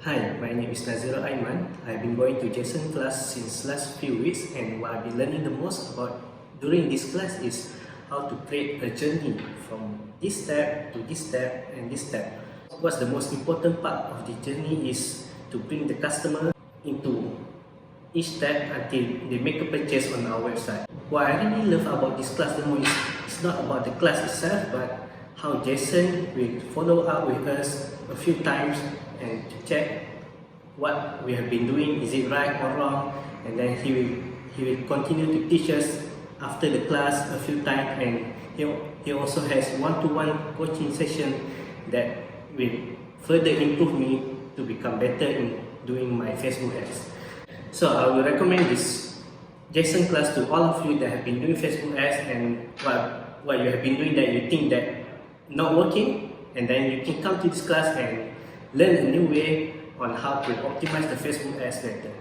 Hi, my name is Nazira Aiman. I've been going to Jason class since last few weeks, and what I've been learning the most about during this class is how to create a journey from this step to this step and this step. What's the most important part of the journey is to bring the customer into each step until they make a purchase on our website. What I really love about this class the most is it's not about the class itself, but how Jason will follow up with us a few times and to check what we have been doing, is it right or wrong, and then he will continue to teach us after the class a few times, and he also has one-to-one coaching session that will further improve me to become better in doing my Facebook ads. So I will recommend this Jason class to all of you that have been doing Facebook ads and what you have been doing that you think that not working, and then you can come to this class and learn a new way on how to optimize the Facebook ads better.